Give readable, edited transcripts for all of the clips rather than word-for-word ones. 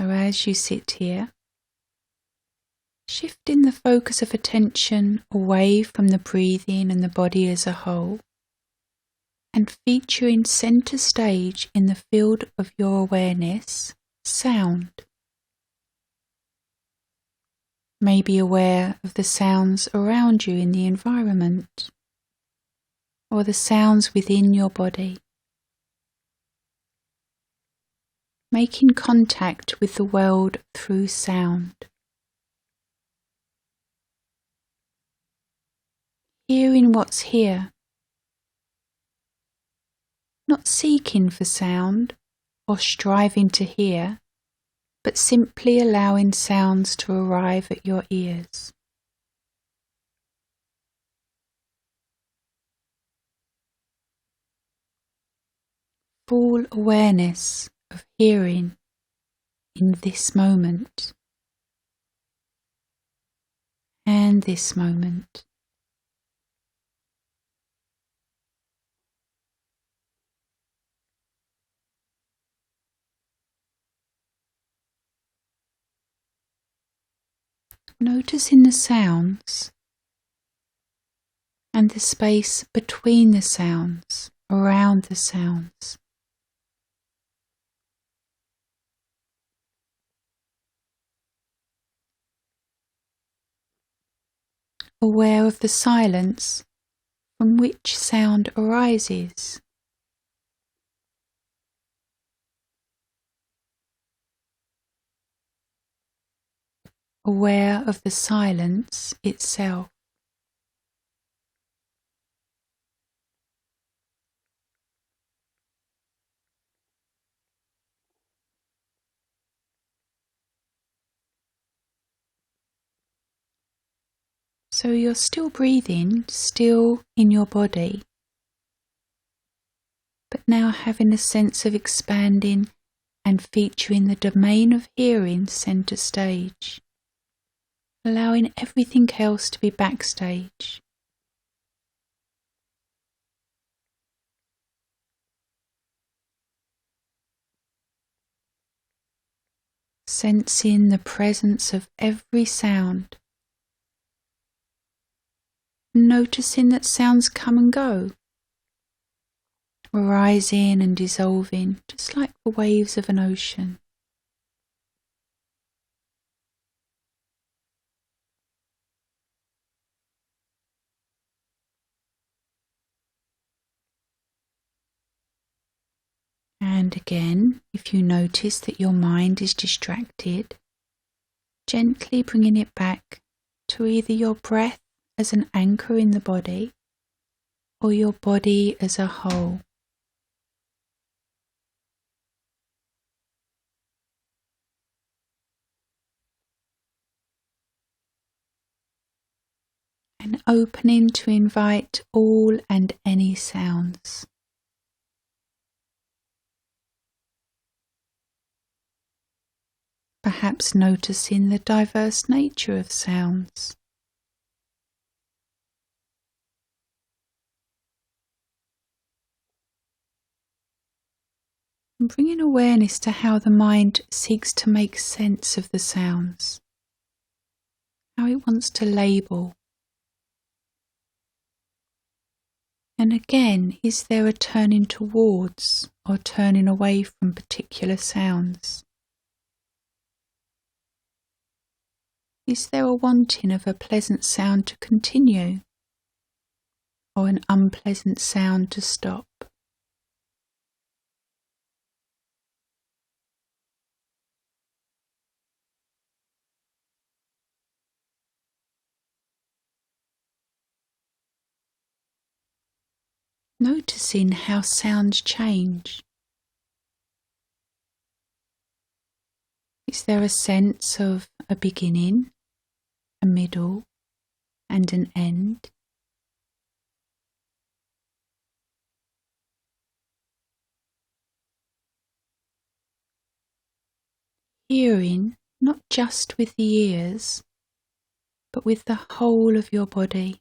So as you sit here, shifting the focus of attention away from the breathing and the body as a whole, and featuring centre stage in the field of your awareness, sound. May be aware of the sounds around you in the environment, or the sounds within your body. Making contact with the world through sound. Hearing what's here. Not seeking for sound or striving to hear, but simply allowing sounds to arrive at your ears. Full awareness of hearing in this moment and this moment. Noticing the sounds and the space between the sounds, around the sounds. Aware of the silence from which sound arises. Aware of the silence itself. So you're still breathing, still in your body, but now having a sense of expanding and featuring the domain of hearing centre stage, allowing everything else to be backstage. Sensing the presence of every sound. Noticing that sounds come and go, arising and dissolving, just like the waves of an ocean. And again, if you notice that your mind is distracted, gently bringing it back to either your breath as an anchor in the body or your body as a whole. And opening to invite all and any sounds. Perhaps noticing the diverse nature of sounds. And bringing awareness to how the mind seeks to make sense of the sounds, how it wants to label. And again, is there a turning towards or turning away from particular sounds? Is there a wanting of a pleasant sound to continue or an unpleasant sound to stop? Noticing how sounds change. Is there a sense of a beginning, a middle, and an end? Hearing not just with the ears, but with the whole of your body.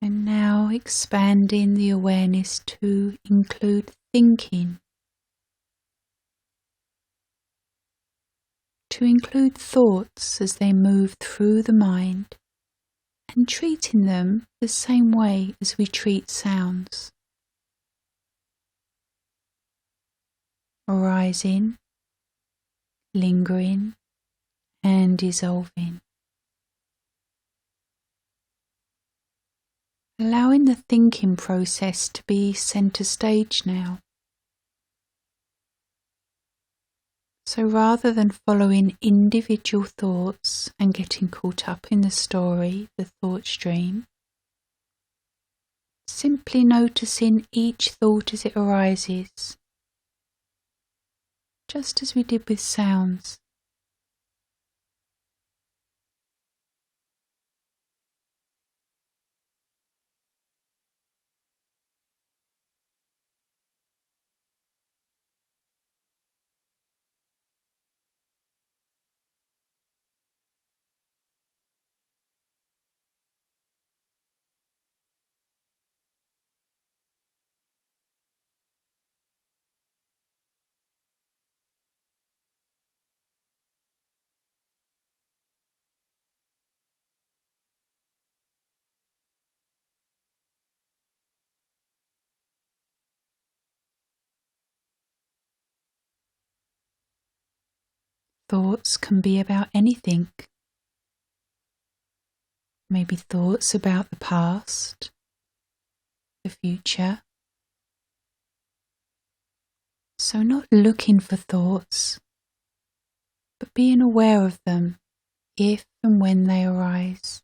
And now expanding the awareness to include thinking, to include thoughts as they move through the mind, and treating them the same way as we treat sounds. Arising, lingering, and dissolving. Allowing the thinking process to be centre stage now. So rather than following individual thoughts and getting caught up in the story, the thought stream, simply noticing each thought as it arises, just as we did with sounds. Thoughts can be about anything. Maybe thoughts about the past, the future. So not looking for thoughts, but being aware of them if and when they arise.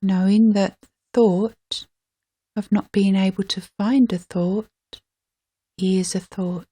Knowing that the thought of not being able to find a thought is a thought.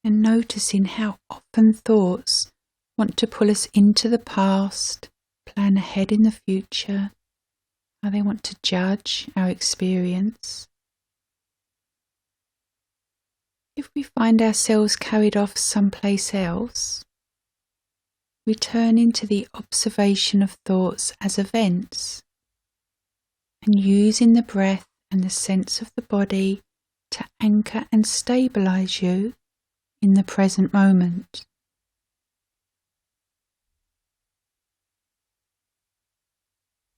And noticing how often thoughts want to pull us into the past, plan ahead in the future, how they want to judge our experience. If we find ourselves carried off someplace else, returning to the observation of thoughts as events and using the breath and the sense of the body to anchor and stabilize you in the present moment.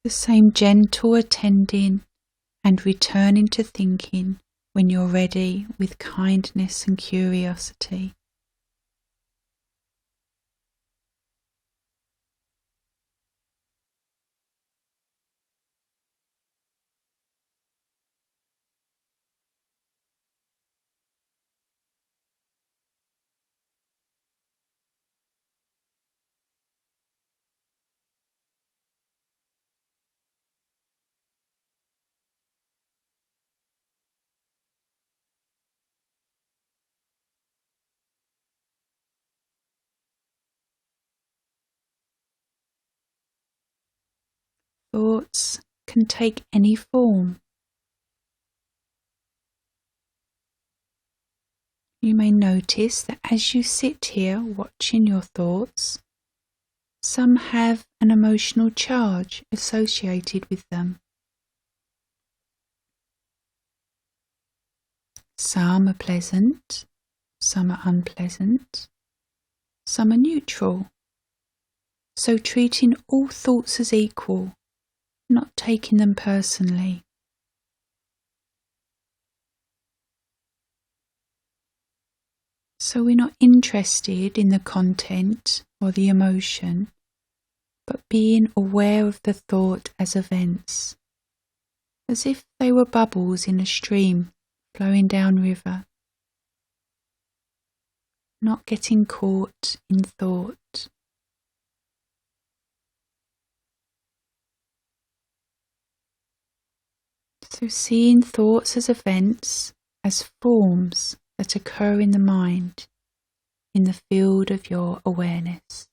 The same gentle attending and returning to thinking when you're ready with kindness and curiosity. Thoughts can take any form. You may notice that as you sit here watching your thoughts, some have an emotional charge associated with them. Some are pleasant, some are unpleasant, some are neutral. So treating all thoughts as equal, not taking them personally. So we're not interested in the content or the emotion, but being aware of the thought as events, as if they were bubbles in a stream flowing downriver, not getting caught in thought. So seeing thoughts as events, as forms that occur in the mind, in the field of your awareness.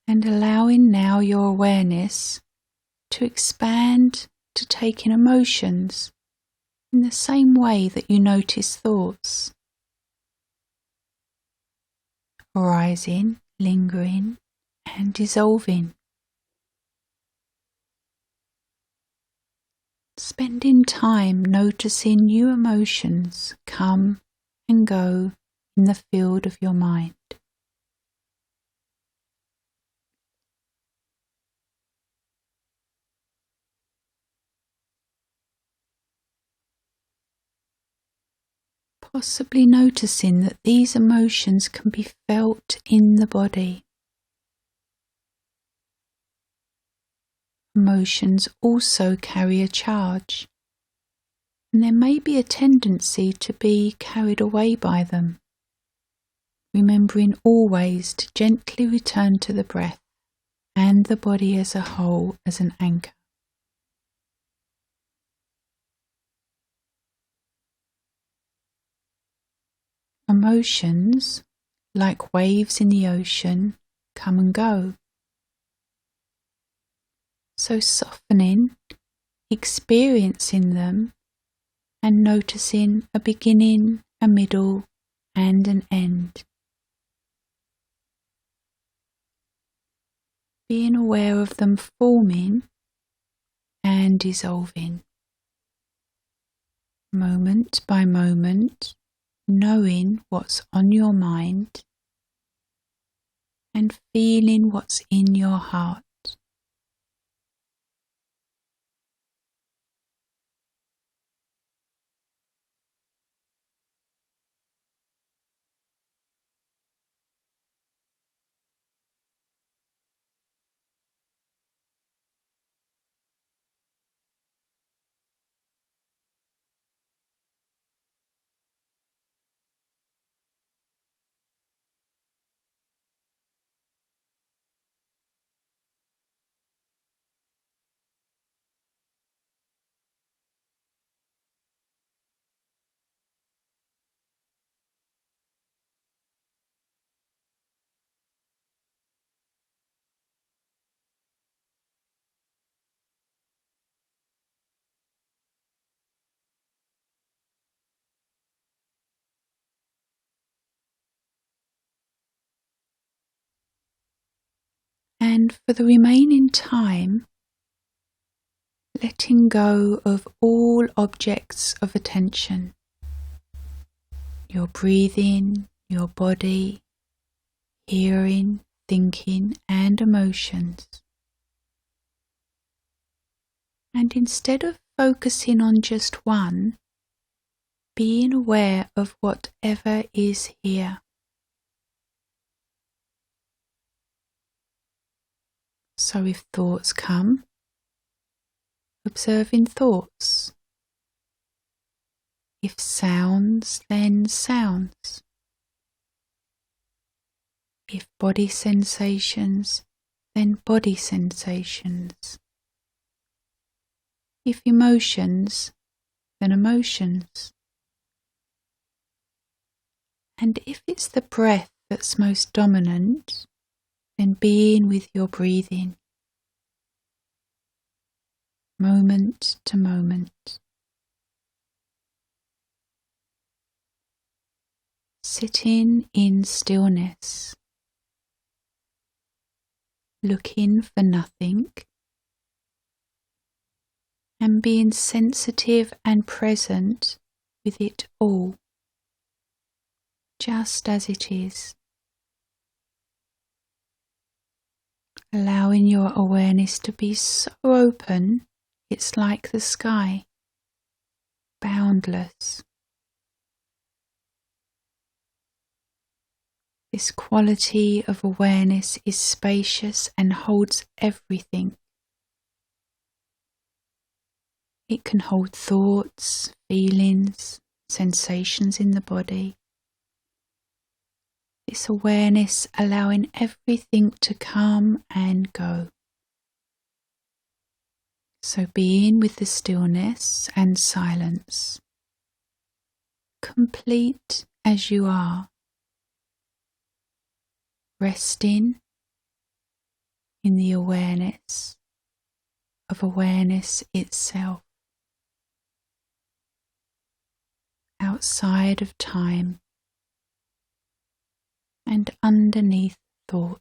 And allowing now your awareness to expand to take in emotions in the same way that you notice thoughts, arising, lingering, and dissolving. Spending time noticing new emotions come and go in the field of your mind. Possibly noticing that these emotions can be felt in the body. Emotions also carry a charge, and there may be a tendency to be carried away by them, remembering always to gently return to the breath and the body as a whole as an anchor. Emotions, like waves in the ocean, come and go. So softening, experiencing them, and noticing a beginning, a middle, and an end. Being aware of them forming and dissolving, moment by moment, knowing what's on your mind and feeling what's in your heart. And for the remaining time, letting go of all objects of attention, your breathing, your body, hearing, thinking, and emotions. And instead of focusing on just one, being aware of whatever is here. So if thoughts come, observing thoughts. If sounds, then sounds. If body sensations, then body sensations. If emotions, then emotions. And if it's the breath that's most dominant, then being with your breathing, moment to moment. Sitting in stillness, looking for nothing, and being sensitive and present with it all, just as it is. Allowing your awareness to be so open, it's like the sky, boundless. This quality of awareness is spacious and holds everything. It can hold thoughts, feelings, sensations in the body. This awareness allowing everything to come and go. So being with the stillness and silence, complete as you are, resting in the awareness of awareness itself, outside of time and underneath thought.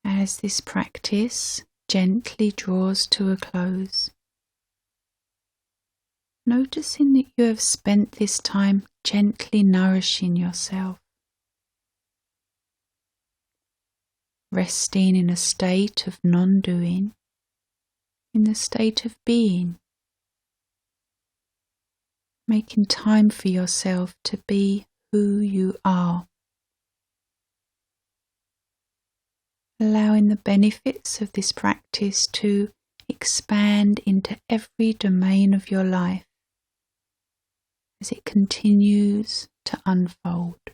As this practice gently draws to a close, noticing that you have spent this time gently nourishing yourself, resting in a state of non-doing, in the state of being, making time for yourself to be who you are, allowing the benefits of this practice to expand into every domain of your life as it continues to unfold.